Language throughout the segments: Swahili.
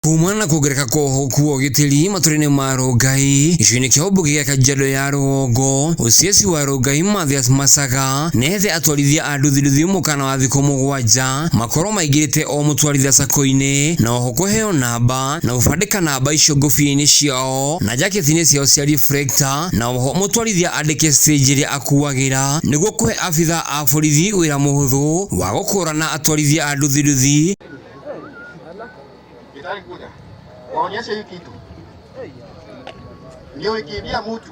Kumana kugereka koho ku Ugitiri maturine ma Rongai icini kia ubugi ya Kajiado ya Rugongo usiesi wa Rongai Mathias Masaga nethe atwarithia anduthirithi mukana wa thiko mugwanja makoro maigirite o mutwarithia sako-ini na oho kuheo namba na ufandika namba icio ngufie-ini ciao na jaketi-ini ciao cia reflector na oho mutwarithia andike stage ria akuagira niguo kuhe afitha a borithi wira muhuthu wa gukurana atwarithia anduthirithi. Kuja waonyeshe hii kitu ndio ikiibia mtu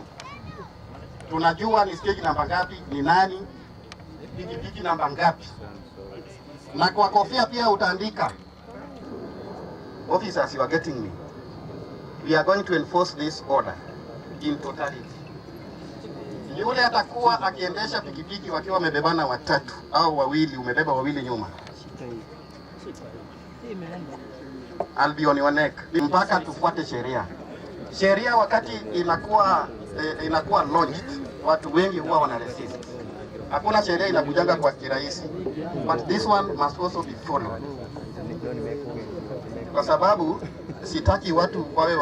tunajua ni stage namba ngapi, ni nani, pikipiki namba ngapi, na kwa kofia pia utaandika officers you are getting me, we are going to enforce this order in totality. Yule atakuwa akiendesha pikipiki wakiwa wamebebana watatu au wawili, umebeba wawili nyuma, I'll be on your neck mpaka tufuate sheria. Sheria wakati inakuwa launched, watu wengi huwa wana resist. Hakuna sheria inakujanga kwa kirahisi, but this one must also be followed. Kwa sababu sitaki watu wawe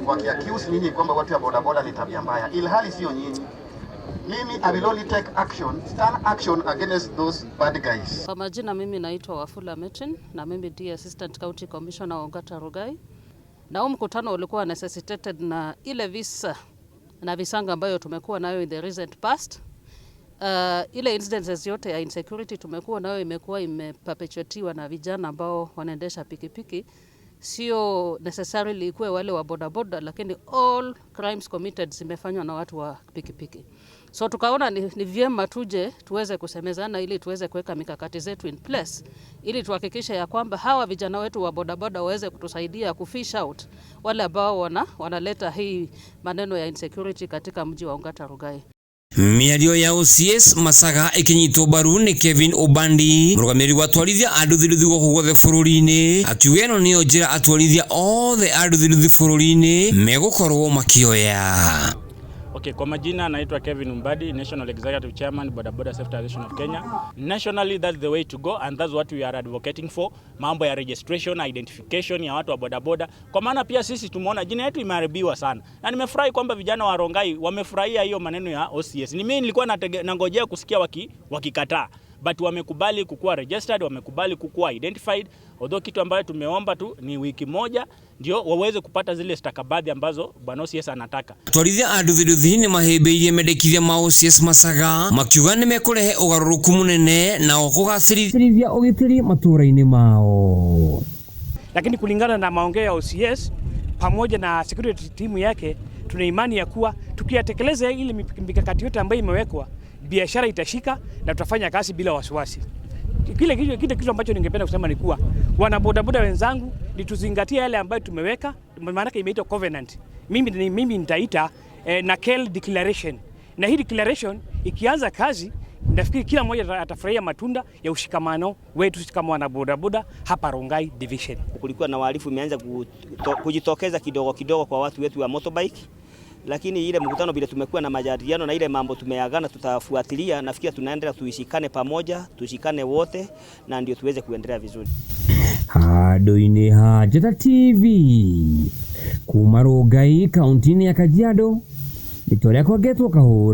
waki-accuse nini kwamba watu ya bodaboda ni tabia mbaya, ilhali sio nyinyi. Mimi I will only take stand action against those bad guys. Kwa majina mimi naitwa Wafula Metin na mimi ndiye Assistant County Commissioner wa Ugachirithia. Na huu mkutano ulikuwa necessitated na ile visa na visanga ambayo tumekuwa nayo in the recent past. Ile incidences yote ya insecurity tumekuwa nayo imekuwa imeperpetuatiwa na vijana ambao wanaendesha pikipiki. Sio necessarily kuwe wale wa bodaboda, lakini all crimes committed zimefanywa na watu wa pikipiki. So tukaona ni vyema tuje tuweze kusemezana ili tuweze kuweka mikakati zetu in place ili tuhakikishe ya kwamba hawa vijana wetu wa bodaboda waweze kutusaidia kufish out wale ambao wanaleta hii maneno ya insecurity katika mji wa Ugachirithia. Miario ya OCS Masaga ikinyitwo baru ni Kevin Obandi murugamiri wa atwarithia anduthirithi goko guothe bururi-ini akiuga ino niyo njira atwarithia othe anduthirithi bururi-ini megukorwo makioya. Okay, kwa majina naitwa Kevin Umbadi, National Executive Chairman, Bodaboda Safety Association of Kenya. Nationally, that's the way to go and that's what we are advocating for. Mambo ya registration, identification ya watu wa bodaboda. Kwa maana pia sisi tumeona jina yetu imeharibiwa sana. Na nimefurahi kwamba vijana wa Rongai wamefurahia hiyo maneno ya OCS. Mimi nilikuwa nangojea kusikia wakikataa. But wamekubali kukuwa registered, wamekubali kukuwa identified. Although kitu ambayo tumeomba tu ni wiki moja ndio waweze kupata zile stakabadhi ambazo bwana OCS anataka. Atwarithia anduthirithi ni mahĩmbĩirie mendekithia ma OCS Masaga makiuga nĩ mekũrehe ũgarũrũku mũnene na kũgacĩrithia ũgitĩri matũũra-inĩ mao. Lakini kulingana na maongeo ya OCS pamoja na security team yake, tuna imani ya kuwa tukiyatekeleza ile mikakati yote ambayo imewekwa, biashara itashika na tutafanya kazi bila wasiwasi. Kile kitu ambacho ningependa kusema ni kuwa wana bodaboda wenzangu ni tuzingatie yale ambayo tumeweka, maana imeitwa covenant. Mimi nitaita NACL declaration. Na hii declaration ikianza kazi, nafikiri kila mmoja atafurahia matunda ya ushikamano wetu kama wana bodaboda hapa Rongai division. Kulikuwa na wahalifu imeanza kujitokeza kidogo kidogo kwa watu wetu wa motorbike. Lakini ile mkutano bila tumekuwa na majadiliano na ile mambo tumeagana tutafuatilia, nafikiri tunaendelea tuishikane pamoja, tushikane wote na ndio tuweze kuendelea vizuri. Hadoine Hajata TV kuma Rongai kaunti ya Kajiado, Victoria kwa geto kahura.